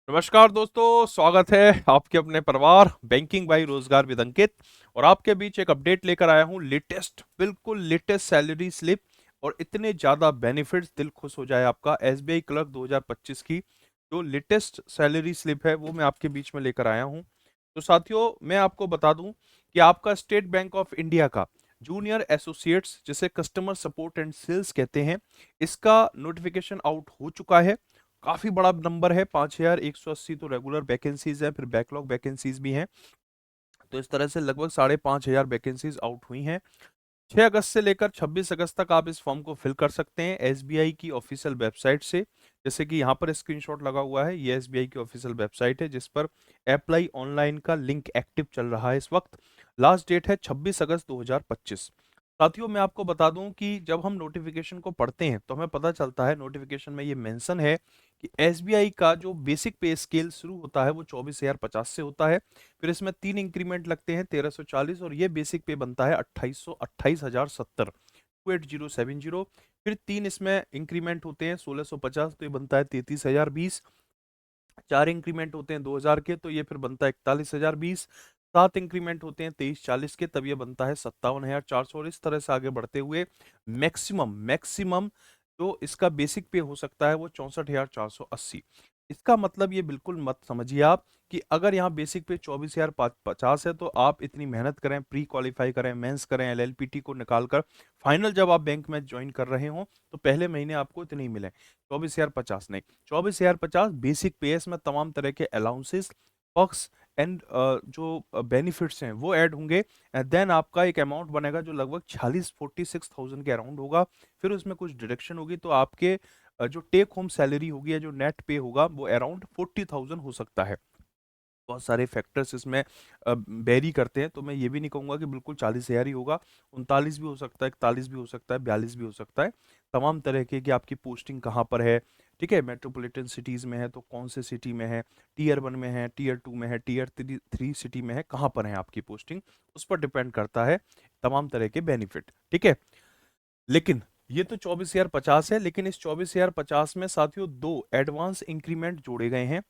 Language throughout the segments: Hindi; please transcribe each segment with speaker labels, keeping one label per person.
Speaker 1: नमस्कार दोस्तों, स्वागत है आपके अपने परिवार बैंकिंग बाई रोजगार विद अंकित। और आपके बीच एक अपडेट लेकर आया हूं, लेटेस्ट, बिल्कुल लेटेस्ट सैलरी स्लिप और इतने ज्यादा बेनिफिट्स, दिल खुश हो जाए आपका। एसबीआई क्लर्क 2025 की जो लेटेस्ट सैलरी स्लिप है वो मैं आपके बीच में लेकर आया हूं। तो साथियों, मैं आपको बता दूं कि आपका स्टेट बैंक ऑफ इंडिया का जूनियर एसोसिएट्स, जिसे कस्टमर सपोर्ट एंड सेल्स कहते हैं, इसका नोटिफिकेशन आउट हो चुका है। काफी बड़ा नंबर है, 5180 तो रेगुलर वैकेंसीज है, फिर बैकलॉग वैकेंसीज भी हैं। तो इस तरह से लगभग 5500 वैकेंसीज आउट हुई हैं। 6 अगस्त से लेकर 26 अगस्त तक आप इस फॉर्म को फिल कर सकते हैं एसबीआई की ऑफिशियल वेबसाइट से। जैसे कि यहाँ पर स्क्रीनशॉट लगा हुआ है, ये एसबीआई की ऑफिशियल वेबसाइट है जिस पर अप्लाई ऑनलाइन का लिंक एक्टिव चल रहा है इस वक्त। लास्ट डेट है 26 अगस्त 2025। साथियों, मैं आपको बता दूं कि जब हम नोटिफिकेशन को पढ़ते हैं तो हमें पता चलता है, नोटिफिकेशन में ये मेंशन है कि एसबीआई का जो बेसिक पे स्केल शुरू होता है वो 24,050 से होता है। फिर इसमें 3 इंक्रीमेंट लगते हैं, 1340, और ये बेसिक पे बनता है 28,070, 28070। फिर 3 इसमें इंक्रीमेंट होते हैं, 1650, तो ये बनता है 33,020। 4 इंक्रीमेंट होते हैं 2000 के, तो ये फिर बनता है 41,020। 7 इंक्रीमेंट होते हैं 2340 के, तब ये बनता है 57,400। और इस तरह से आगे बढ़ते हुए मैक्सिमम मैक्सिमम जो इसका बेसिक पे हो सकता है वो 64,480। इसका मतलब ये बिल्कुल मत समझिए आप कि अगर यहाँ बेसिक पे 24,050 है तो आप इतनी मेहनत करें, प्री क्वालिफाई करें, मेंस करें, एलएलपीटी को निकाल कर फाइनल जब आप बैंक में ज्वाइन कर रहे हो तो पहले महीने आपको इतने ही मिले, 24,050 नहीं। 24,050 बेसिक पे है, इसमें तमाम तरह के अलाउंसेस, पर्क्स एंड जो बेनिफिट्स हैं वो ऐड होंगे। एंड देन आपका एक अमाउंट बनेगा जो लगभग 46,000 के अराउंड होगा। फिर उसमें कुछ डिडक्शन होगी, तो आपके जो टेक होम सैलरी होगी या जो नेट पे होगा वो अराउंड 40,000 हो सकता है। बहुत सारे फैक्टर्स इसमें वेरी करते हैं, तो मैं ये भी नहीं कहूंगा कि बिल्कुल 40,000 ही होगा। 39 भी हो सकता है, 41 भी हो सकता है, 42 भी हो सकता है। तमाम तरह के कि आपकी पोस्टिंग कहाँ पर है, ठीक है, मेट्रोपॉलिटन सिटीज में है तो कौन से सिटी में है, टीयर 1 में है, टीयर 2 में है, टीयर 3 सिटी में है, कहाँ पर है आपकी पोस्टिंग, उस पर डिपेंड करता है तमाम तरह के बेनिफिट, ठीक है। लेकिन ये तो 24,050 है, लेकिन इस 24,050 में साथियों दो एडवांस इंक्रीमेंट जोड़े गए हैं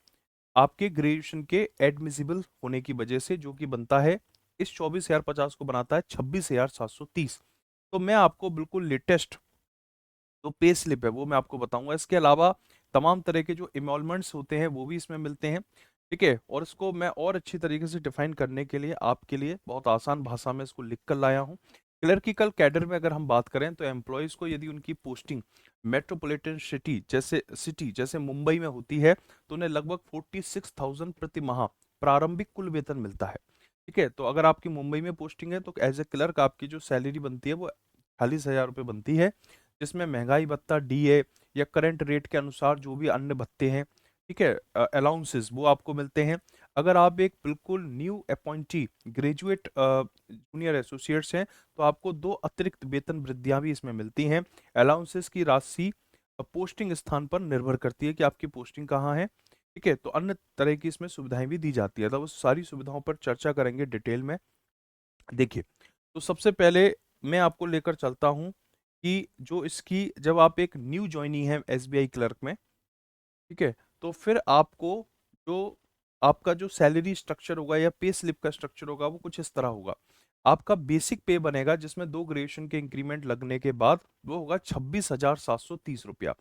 Speaker 1: आपके ग्रेजुएशन के एडमिसिबल होने की वजह से, जो कि बनता है, इस 24,050 को बनाता है 26,730। तो मैं आपको बिल्कुल लेटेस्ट जो पे स्लिप है वो मैं आपको बताऊंगा। इसके अलावा तमाम तरह के जो इमोलमेंट्स होते हैं वो भी इसमें मिलते हैं, ठीक है। और इसको मैं और अच्छी तरीके से डिफाइन करने के लिए आपके लिए बहुत आसान भाषा में इसको लिख कर लाया हूँ। क्लर्किकल कैडर में अगर हम बात करें तो एम्प्लॉयज को यदि उनकी पोस्टिंग मेट्रोपॉलिटन सिटी जैसे मुंबई में होती है तो उन्हें लगभग 46,000 प्रति माह प्रारंभिक कुल वेतन मिलता है, ठीक है। तो अगर आपकी मुंबई में पोस्टिंग है तो एज ए क्लर्क आपकी जो सैलरी बनती है वो 40,000 रुपये बनती है, जिसमें महंगाई भत्ता, डीए या करंट रेट के अनुसार जो भी अन्य भत्ते हैं, ठीक है, अलाउंसेस, वो आपको मिलते हैं। अगर आप एक बिल्कुल new appointee graduate junior associates हैं तो आपको दो अतिरिक्त वेतन वृद्धियां भी इसमें मिलती हैं। अलाउंसेस की राशि पोस्टिंग स्थान पर निर्भर करती है कि आपकी पोस्टिंग कहाँ है, ठीक है। तो अन्य तरह की इसमें सुविधाएं भी दी जाती है, तो उस सारी सुविधाओं पर चर्चा करेंगे डिटेल में। देखिए, तो सबसे पहले मैं आपको लेकर चलता हूं कि जो इसकी, जब आप एक न्यू ज्वाइनी है एसबीआई क्लर्क में, ठीक है, तो फिर आपको जो आपका जो सैलरी स्ट्रक्चर होगा या पे स्लिप का स्ट्रक्चर होगा वो कुछ इस तरह होगा। आपका बेसिक पे बनेगा जिसमें 2 ग्रेजुएशन के इंक्रीमेंट लगने के बाद वो होगा 26,730 रुपया।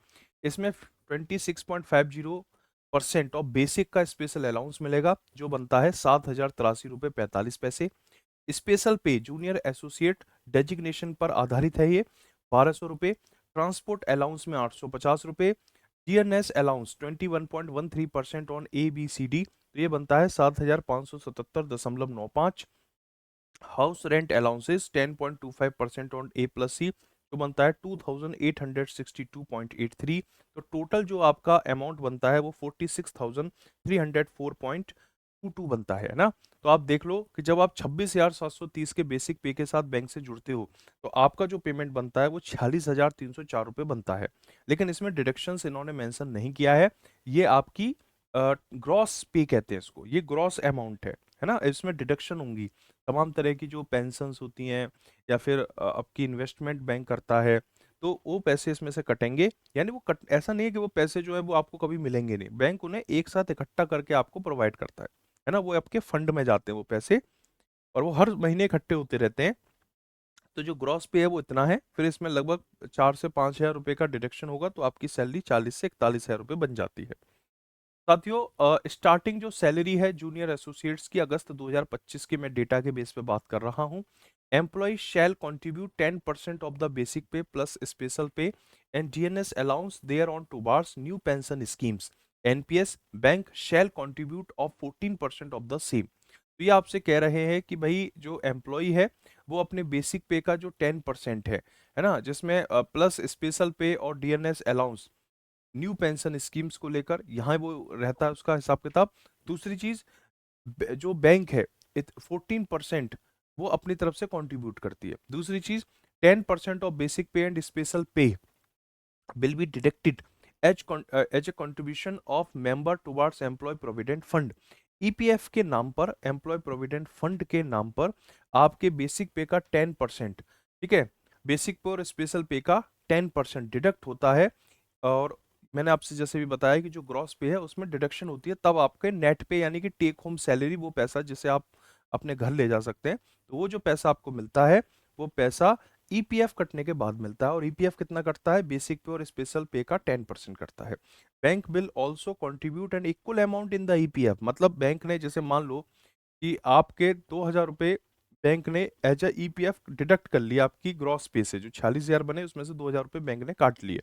Speaker 1: इसमें 26.50% ऑफ बेसिक का स्पेशल अलाउंस मिलेगा जो बनता है 7,083 रुपये 45 पैसे। स्पेशल पे जूनियर एसोसिएट डेजिग्नेशन पर आधारित है ये, 1,200 रुपये। ट्रांसपोर्ट अलाउंस में 850 रुपये। GNS allowance 21.13% on A B C D, तो ये बनता है 7,577.95। House rent allowances 10.25% on A plus C, जो बनता है 2,862.83। तो टोटल जो आपका अमाउंट बनता है वो 46,304.22 बनता है ना। तो आप देख लो कि जब आप 26,730 के बेसिक पे के साथ बैंक से जुड़ते हो तो आपका जो पेमेंट बनता है वो 46,304 रुपये बनता है। लेकिन इसमें डिडक्शंस इन्होंने मेंशन नहीं किया है। ये आपकी ग्रॉस पे कहते हैं इसको, ये ग्रॉस अमाउंट है ना। इसमें डिडक्शन होंगी तमाम तरह की जो पेंशन्स होती हैं या फिर आपकी इन्वेस्टमेंट बैंक करता है, तो वो पैसे इसमें से कटेंगे। यानी वो ऐसा नहीं है कि वो पैसे जो है वो आपको कभी मिलेंगे नहीं, बैंक उन्हें एक साथ इकट्ठा करके आपको प्रोवाइड करता है ना, वो आपके फंड में जाते हैं वो पैसे, और वो हर महीने इकट्ठे होते रहते हैं। तो जो ग्रॉस पे है वो इतना है, फिर इसमें लगभग 4 से 5 हज़ार रुपए का डिडक्शन होगा, तो आपकी सैलरी 40 से 41 हज़ार रुपए बन जाती है। साथियों, स्टार्टिंग जो सैलरी है जूनियर एसोसिएट्स की अगस्त 2025 की मैं डेटा के बेस पे बात कर रहा हूँ। Employee shall contribute 10% of the basic pay plus special pay and DNS allowance there on towards new pension schemes. NPS bank shall contribute of 14% of the same. तो ये आपसे कह रहे हैं कि भाई जो एम्प्लॉय है वो अपने बेसिक पे का जो 10% है ना, जिसमें प्लस स्पेशल पे और DNS allowance new pension schemes को लेकर यहाँ वो रहता है उसका हिसाब किताब। दूसरी चीज, जो बैंक है 14% वो अपनी तरफ से कंट्रीब्यूट करती है। दूसरी चीज, 10% ऑफ बेसिक पे एंड स्पेशल पे will be deducted as a contribution of member towards employee provident fund। EPF के नाम पर, एम्प्लॉय प्रोविडेंट फंड के नाम पर आपके बेसिक पे का 10%, ठीक है, बेसिक पे और स्पेशल पे का 10% डिडक्ट होता है। और मैंने आपसे जैसे भी बताया कि जो ग्रॉस पे है उसमें डिडक्शन होती है, तब आपके नेट पे यानी कि टेक होम सैलरी, वो पैसा जिसे आप अपने घर ले जा सकते हैं, तो वो जो पैसा आपको मिलता है वो पैसा ईपीएफ कटने के बाद मिलता है। और ईपीएफ कितना कटता है? बेसिक पे और स्पेशल पे का 10% कटता है। Bank will also contribute an equal amount in the EPF. मतलब बैंक ने, जैसे मान लो कि आपके 2,000 रुपये बैंक ने एज अ ईपीएफ डिडक्ट कर लिया आपकी ग्रॉस पे से, जो 46,000 बने उसमें से 2,000 रुपये बैंक ने काट लिए,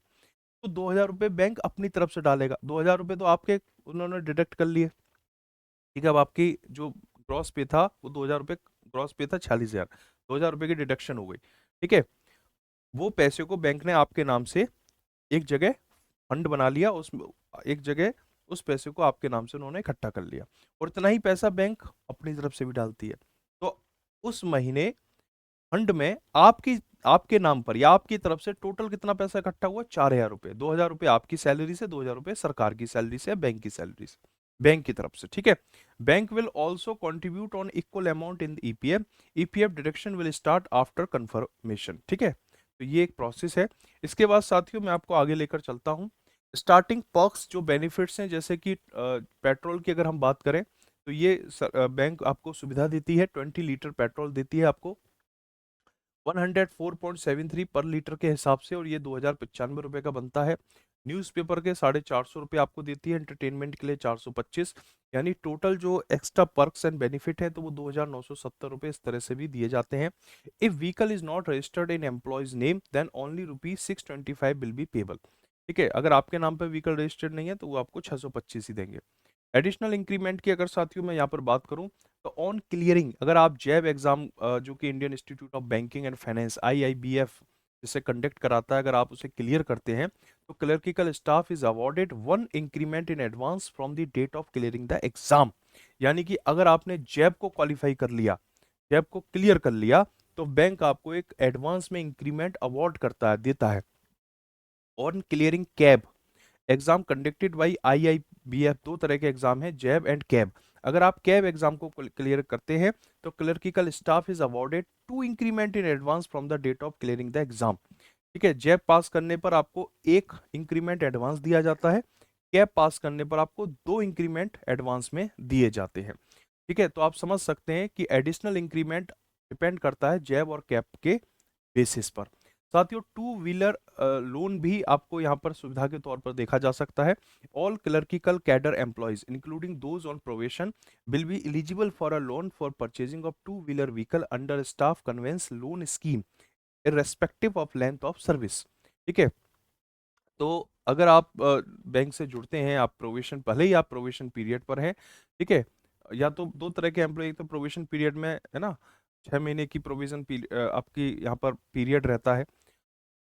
Speaker 1: तो 2,000 रुपये बैंक अपनी तरफ से डालेगा। 2,000 रुपये तो आपके उन्होंने डिडक्ट कर लिए, ठीक है। अब आपकी जो ग्रॉस पे था वो 2,000 रुपये, ग्रॉस पे था 46,000, 2,000 रुपये की डिडक्शन हो गई, ठीक है। वो पैसे को बैंक ने आपके नाम से एक जगह फंड बना लिया, उस एक जगह उस पैसे को आपके नाम से उन्होंने इकट्ठा कर लिया, और इतना ही पैसा बैंक अपनी तरफ से भी डालती है। तो उस महीने फंड में आपके नाम पर या आपकी तरफ से टोटल कितना पैसा इकट्ठा हुआ? 4,000 रुपये। 2,000 रुपये आपकी सैलरी से, 2,000 रुपये सरकार की सैलरी से, बैंक की सैलरी से, बैंक की तरफ से, ठीक है। Bank will also contribute on equal amount in EPF. EPF deduction will start after confirmation, ठीक है। तो ये एक प्रोसेस है। इसके बाद साथियों मैं आपको आगे लेकर चलता हूँ। स्टार्टिंग पर्क्स जो बेनिफिट्स हैं, जैसे कि पेट्रोल की अगर हम बात करें, तो ये बैंक आपको सुविधा देती है, 20 लीटर पेट्रोल देती है आपको 104.73 पर लीटर के हिसाब से, और ये 2,095 रुपये का बनता है। न्यूज़पेपर के 450 रुपये आपको देती है, एंटरटेनमेंट के लिए 425, यानी टोटल जो एक्स्ट्रा पर्क्स एंड बेनिफिट है तो वो 2,970 रुपये इस तरह से भी दिए जाते हैं। If vehicle is not registered in employee's name then only ₹625 will be payable, ठीक है। अगर आपके नाम पर व्हीकल रजिस्टर्ड नहीं है तो वो आपको 625 ही देंगे। एडिशनल इंक्रीमेंट की अगर साथियों मैं यहाँ पर बात करूँ, तो ऑन क्लियरिंग, अगर आप जैब एग्जाम जो कि Indian Institute of Banking and Finance IIBF जिसे कंडक्ट कराता है, अगर आप उसे क्लियर करते हैं तो clerical staff is awarded 1 increment in advance from the date of clearing the exam. यानी कि अगर आपने जैब को क्वालिफाई कर लिया, जैब को क्लियर कर लिया, तो बैंक आपको एक एडवांस में इंक्रीमेंट अवार्ड करता है, देता है। On clearing cab exam conducted by IIBF, दो तरह के एग्जाम है, जैब एंड कैब। अगर आप कैब एग्जाम को क्लियर करते हैं तो clerical staff is awarded 2 increment in advance from the date of clearing the exam, ठीक है। जैब पास करने पर आपको 1 इंक्रीमेंट एडवांस दिया जाता है, कैब पास करने पर आपको 2 इंक्रीमेंट एडवांस में दिए जाते हैं, ठीक है। तो आप समझ सकते हैं कि एडिशनल इंक्रीमेंट डिपेंड करता है जैब और कैब के बेसिस पर। साथियों, टू व्हीलर लोन भी आपको यहाँ पर सुविधा के तौर पर देखा जा सकता है। All clerical cadre employees including those on probation will be eligible for a loan for purchasing of two wheeler vehicle under staff conveyance loan scheme irrespective of length of service, ठीक है। तो अगर आप बैंक से जुड़ते हैं, आप प्रोविशन, भले ही आप प्रोविशन पीरियड पर हैं, ठीक है, या तो दो तरह के एम्प्लॉय, तो प्रोविशन पीरियड में है ना, 6 महीने की प्रोविजन आपकी यहाँ पर पीरियड रहता है,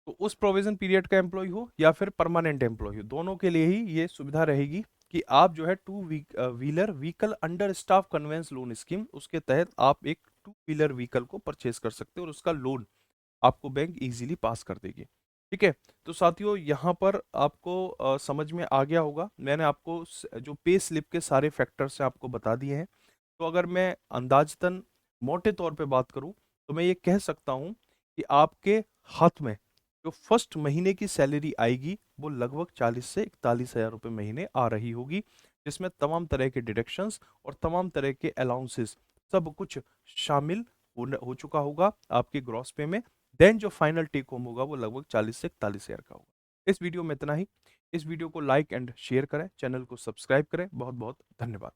Speaker 1: तो उस प्रोविजन पीरियड का एम्प्लॉय हो या फिर परमानेंट एम्प्लॉय हो, दोनों के लिए ही ये सुविधा रहेगी कि आप जो है two wheeler vehicle under staff conveyance loan scheme, उसके तहत आप एक टू व्हीलर व्हीकल को परचेज कर सकते हो और उसका लोन आपको बैंक इजीली पास कर देगी, ठीक है। तो साथियों यहाँ पर आपको समझ में आ गया होगा, मैंने आपको जो पे स्लिप के सारे फैक्टर्स हैं आपको बता दिए हैं। तो अगर मैं अंदाजतन मोटे तौर पे बात करूं तो मैं ये कह सकता हूं कि आपके हाथ में जो फर्स्ट महीने की सैलरी आएगी वो लगभग 40 से 41 हज़ार रुपये महीने आ रही होगी, जिसमें तमाम तरह के डिडक्शंस और तमाम तरह के अलाउंसेस सब कुछ शामिल हो चुका होगा आपके ग्रॉस पे में। देन जो फाइनल टेक होम होगा वो लगभग 40 से 41 हज़ार का होगा। इस वीडियो में इतना ही। इस वीडियो को लाइक एंड शेयर करें, चैनल को सब्सक्राइब करें। बहुत बहुत धन्यवाद।